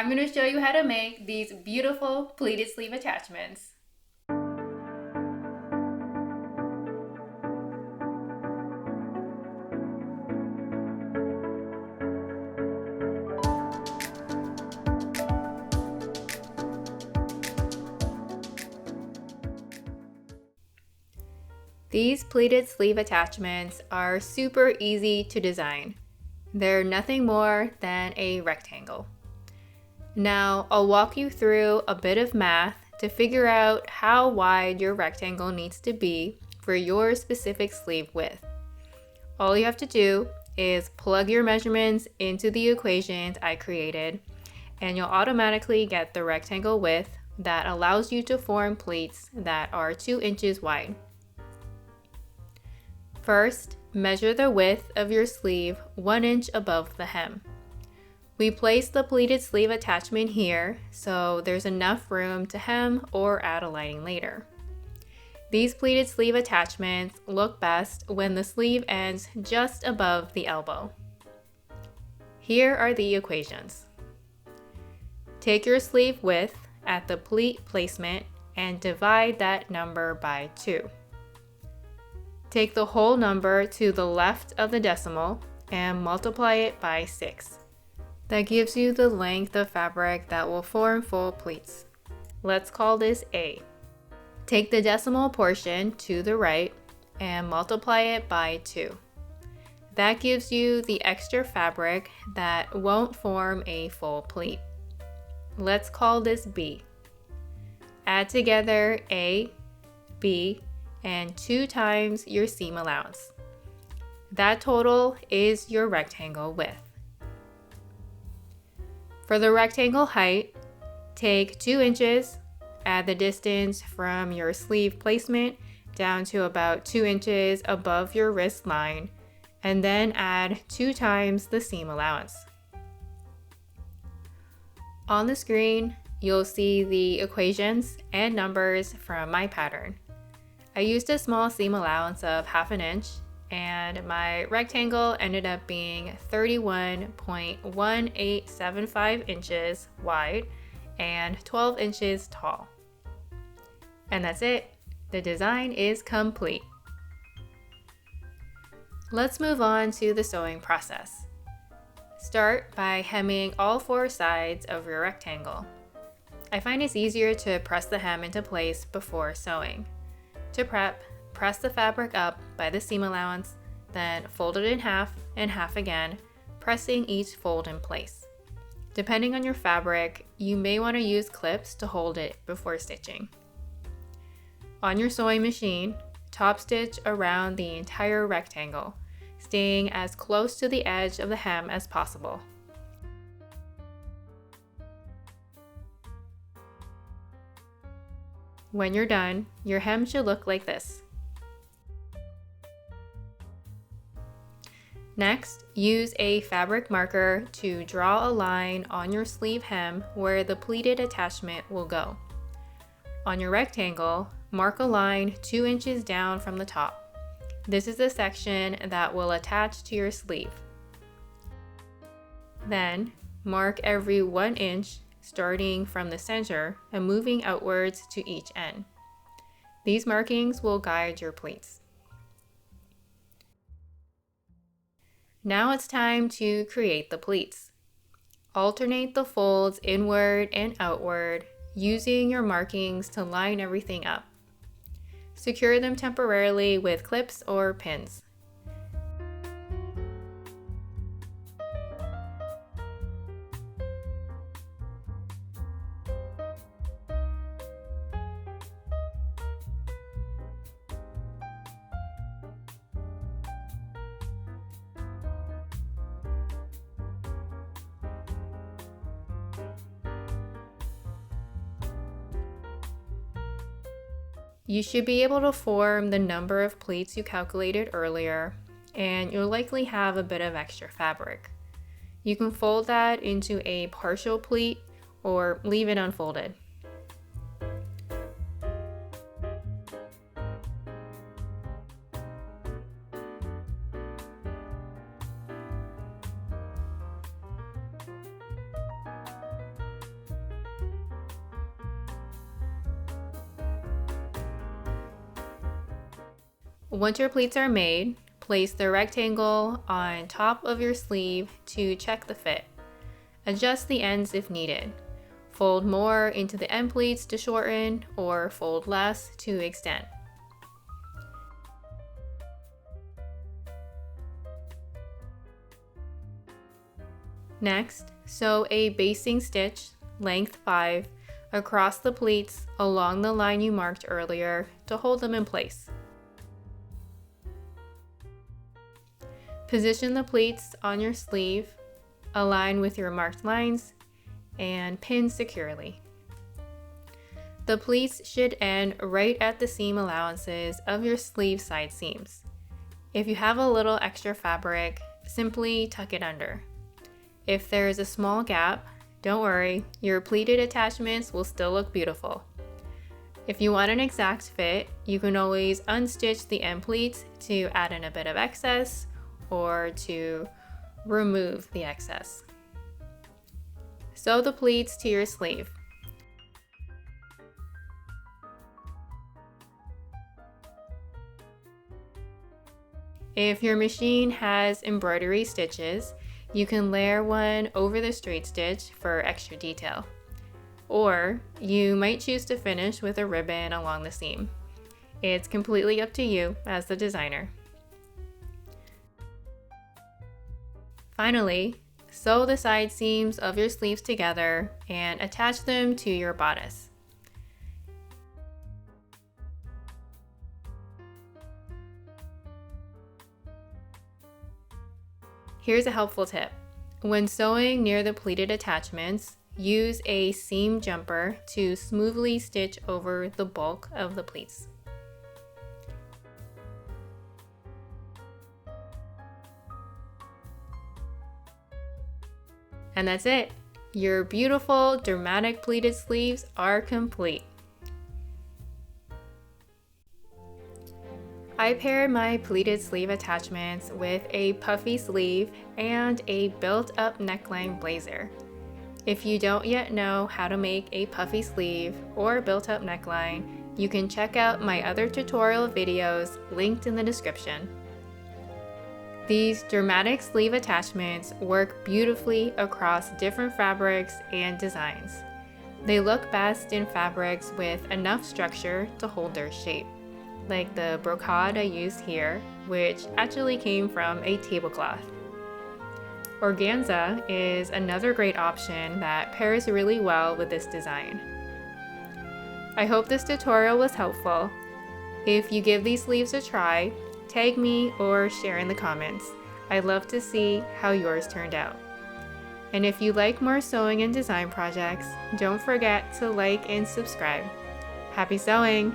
I'm going to show you how to make these beautiful pleated sleeve attachments. These pleated sleeve attachments are super easy to design. They're nothing more than a rectangle. Now, I'll walk you through a bit of math to figure out how wide your rectangle needs to be for your specific sleeve width. All you have to do is plug your measurements into the equations I created, and you'll automatically get the rectangle width that allows you to form pleats that are 2 inches wide. First, measure the width of your sleeve 1 inch above the hem. We place the pleated sleeve attachment here, so there's enough room to hem or add a lining later. These pleated sleeve attachments look best when the sleeve ends just above the elbow. Here are the equations. Take your sleeve width at the pleat placement and divide that number by 2. Take the whole number to the left of the decimal and multiply it by 6. That gives you the length of fabric that will form full pleats. Let's call this A. Take the decimal portion to the right and multiply it by 2. That gives you the extra fabric that won't form a full pleat. Let's call this B. Add together A, B, and 2 times your seam allowance. That total is your rectangle width. For the rectangle height, take 2 inches, add the distance from your sleeve placement down to about 2 inches above your wrist line, and then add 2 times the seam allowance. On the screen, you'll see the equations and numbers from my pattern. I used a small seam allowance of 1/2 inch, and my rectangle ended up being 31.1875 inches wide and 12 inches tall. And that's it. The design is complete. Let's move on to the sewing process. Start by hemming all 4 sides of your rectangle. I find it's easier to press the hem into place before sewing. To prep, press the fabric up by the seam allowance, then fold it in half and half again, pressing each fold in place. Depending on your fabric, you may want to use clips to hold it before stitching. On your sewing machine, top stitch around the entire rectangle, staying as close to the edge of the hem as possible. When you're done, your hem should look like this. Next, use a fabric marker to draw a line on your sleeve hem where the pleated attachment will go. On your rectangle, mark a line 2 inches down from the top. This is the section that will attach to your sleeve. Then, mark every 1 inch starting from the center and moving outwards to each end. These markings will guide your pleats. Now it's time to create the pleats. Alternate the folds inward and outward, using your markings to line everything up. Secure them temporarily with clips or pins. You should be able to form the number of pleats you calculated earlier, and you'll likely have a bit of extra fabric. You can fold that into a partial pleat or leave it unfolded. Once your pleats are made, place the rectangle on top of your sleeve to check the fit. Adjust the ends if needed. Fold more into the end pleats to shorten or fold less to extend. Next, sew a basting stitch, length 5, across the pleats along the line you marked earlier to hold them in place. Position the pleats on your sleeve, align with your marked lines, and pin securely. The pleats should end right at the seam allowances of your sleeve side seams. If you have a little extra fabric, simply tuck it under. If there is a small gap, don't worry, your pleated attachments will still look beautiful. If you want an exact fit, you can always unstitch the end pleats to add in a bit of excess or to remove the excess. Sew the pleats to your sleeve. If your machine has embroidery stitches, you can layer one over the straight stitch for extra detail. Or you might choose to finish with a ribbon along the seam. It's completely up to you as the designer. Finally, sew the side seams of your sleeves together and attach them to your bodice. Here's a helpful tip. When sewing near the pleated attachments, use a seam jumper to smoothly stitch over the bulk of the pleats. And that's it. Your beautiful, dramatic pleated sleeves are complete. I paired my pleated sleeve attachments with a puffy sleeve and a built-up neckline blazer. If you don't yet know how to make a puffy sleeve or built-up neckline, you can check out my other tutorial videos linked in the description. These dramatic sleeve attachments work beautifully across different fabrics and designs. They look best in fabrics with enough structure to hold their shape, like the brocade I used here, which actually came from a tablecloth. Organza is another great option that pairs really well with this design. I hope this tutorial was helpful. If you give these sleeves a try, tag me or share in the comments. I'd love to see how yours turned out. And if you like more sewing and design projects, don't forget to like and subscribe. Happy sewing!